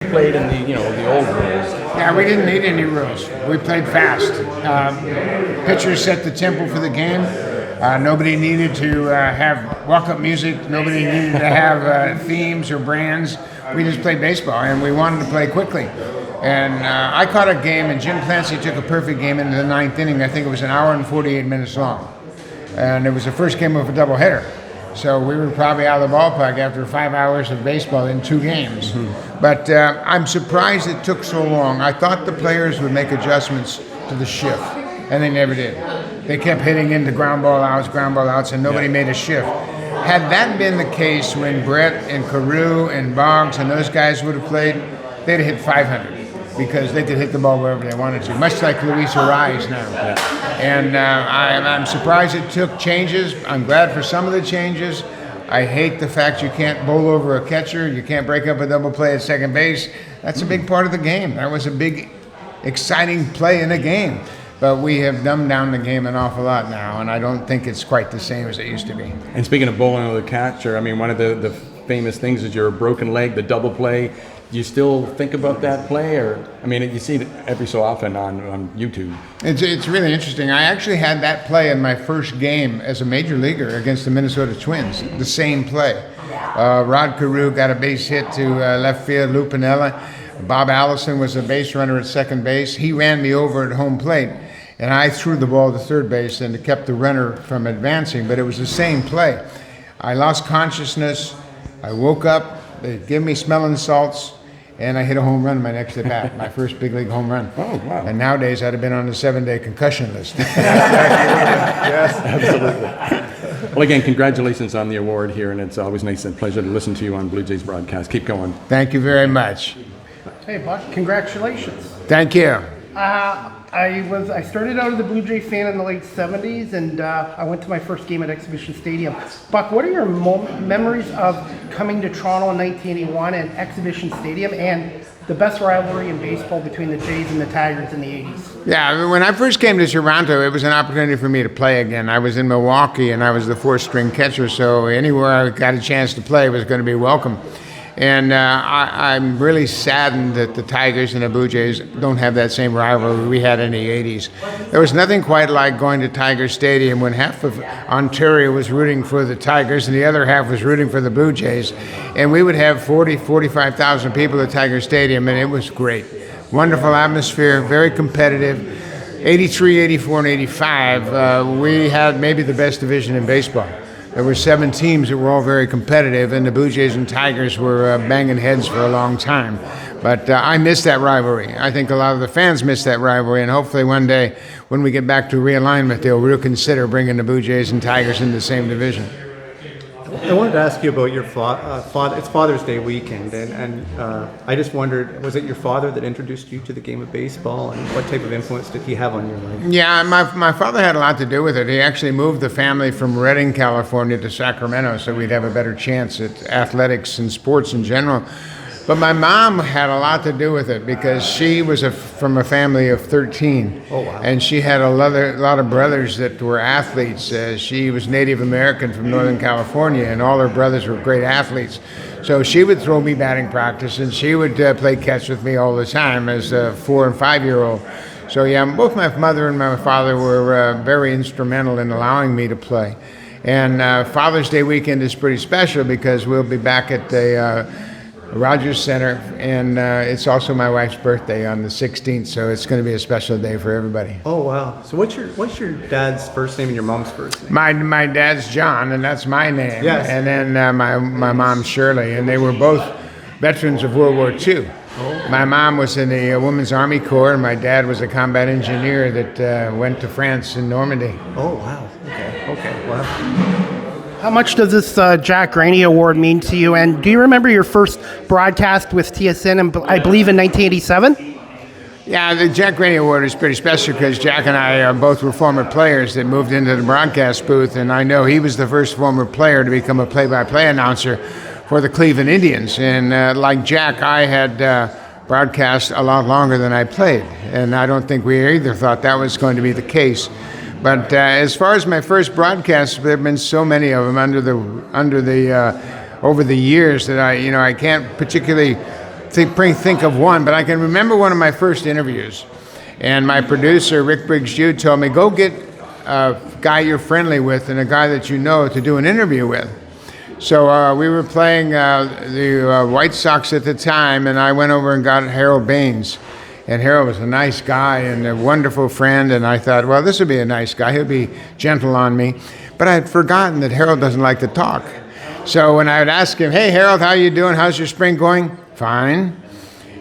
played in the old rules. Yeah, we didn't need any rules. We played fast. Pitchers set the tempo for the game. Nobody needed to have walk-up music. Nobody needed to have themes or brands. We just played baseball, and we wanted to play quickly. And I caught a game, and Jim Clancy took a perfect game into the ninth inning. I think it was an hour and 48 minutes long. And it was the first game of a doubleheader. So we were probably out of the ballpark after 5 hours of baseball in 2 games. Mm-hmm. But I'm surprised it took so long. I thought the players would make adjustments to the shift, and they never did. They kept hitting into ground ball outs, and nobody made a shift. Had that been the case when Brett and Carew and Boggs and those guys would have played, they'd have hit 500 because they could hit the ball wherever they wanted to, much like Luis Ariz now. Yeah. And I'm surprised it took changes. I'm glad for some of the changes. I hate the fact you can't bowl over a catcher. You can't break up a double play at second base. That's a big part of the game. That was a big, exciting play in a game. But we have dumbed down the game an awful lot now, and I don't think it's quite the same as it used to be. And speaking of bowling over the catcher, I mean, one of the famous things is your broken leg, the double play. Do you still think about that play? Or, I mean, you see it every so often on YouTube. It's really interesting. I actually had that play in my first game as a major leaguer against the Minnesota Twins, the same play. Rod Carew got a base hit to left field, Lou Piniella. Bob Allison was a base runner at second base. He ran me over at home plate, and I threw the ball to third base and it kept the runner from advancing, but it was the same play. I lost consciousness. I woke up. They gave me smelling salts. And I hit a home run in my next at bat, my first big league home run. Oh, wow. And nowadays I'd have been on the 7-day concussion list. Yes, absolutely. Well, again, congratulations on the award here, and it's always nice and pleasure to listen to you on Blue Jays broadcast. Keep going. Thank you very much. Hey, Buck, congratulations. Thank you. I started out as a Blue Jay fan in the late 70s, and I went to my first game at Exhibition Stadium. Buck, what are your memories of coming to Toronto in 1981 and Exhibition Stadium, and the best rivalry in baseball between the Jays and the Tigers in the 80s? Yeah, when I first came to Toronto, it was an opportunity for me to play again. I was in Milwaukee, and I was the fourth-string catcher, so anywhere I got a chance to play was going to be welcome. And I'm really saddened that the Tigers and the Blue Jays don't have that same rivalry we had in the 80s. There was nothing quite like going to Tiger Stadium when half of Ontario was rooting for the Tigers and the other half was rooting for the Blue Jays. And we would have 45,000 people at Tiger Stadium, and it was great. Wonderful atmosphere, very competitive. 83, 84, and 85, we had maybe the best division in baseball. There were 7 teams that were all very competitive, and the Blue Jays and Tigers were banging heads for a long time. But I miss that rivalry. I think a lot of the fans miss that rivalry, and hopefully one day when we get back to realignment, they'll reconsider bringing the Blue Jays and Tigers into the same division. I wanted to ask you about your father. It's Father's Day weekend, and I just wondered, was it your father that introduced you to the game of baseball, and what type of influence did he have on your life? Yeah, my father had a lot to do with it. He actually moved the family from Redding, California to Sacramento so we'd have a better chance at athletics and sports in general. But my mom had a lot to do with it because she was from a family of 13. Oh, wow. And she had a lot of brothers that were athletes. She was Native American from Northern California, and all her brothers were great athletes. So she would throw me batting practice, and she would play catch with me all the time as a 4- and 5-year-old. So yeah, both my mother and my father were very instrumental in allowing me to play. And Father's Day weekend is pretty special because we'll be back at the Rogers Center, and it's also my wife's birthday on the 16th, so it's going to be a special day for everybody. Oh, wow. So what's your dad's first name and your mom's first name? My dad's John, and that's my name. Yes. And then my mom's Shirley, and they were both veterans of World War II. Oh. My mom was in the Women's Army Corps, and my dad was a combat engineer that went to France in Normandy. Oh, wow. Okay, wow. How much does this Jack Graney Award mean to you? And do you remember your first broadcast with TSN, I believe in 1987? Yeah, the Jack Graney Award is pretty special because Jack and I both were former players that moved into the broadcast booth, and I know he was the first former player to become a play-by-play announcer for the Cleveland Indians. And like Jack, I had broadcast a lot longer than I played, and I don't think we either thought that was going to be the case. But as far as my first broadcasts, there have been so many of them over the years that I can't particularly think of one, but I can remember one of my first interviews. And my producer, Rick Briggs-Jude, told me, go get a guy you're friendly with and a guy that you know to do an interview with. So we were playing the White Sox at the time, and I went over and got Harold Baines. And Harold was a nice guy and a wonderful friend, and I thought, well, this would be a nice guy. He'll be gentle on me. But I had forgotten that Harold doesn't like to talk. So when I would ask him, hey, Harold, how you doing? How's your spring going? Fine.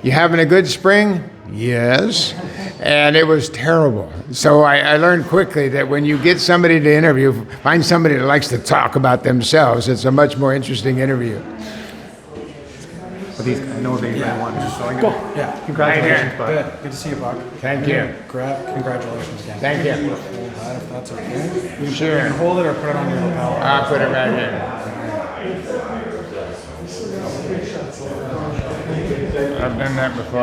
You having a good spring? Yes. And it was terrible. So I learned quickly that when you get somebody to interview, find somebody that likes to talk about themselves. It's a much more interesting interview. But these, I know they won. So Cool. Yeah. congratulations, Buck. Good to see you, Buck. Thank you. Congratulations again. Thank you. Hold that if that's okay. You Sure. can hold it or put it on your lapel. I'll put it right here. I've done that before.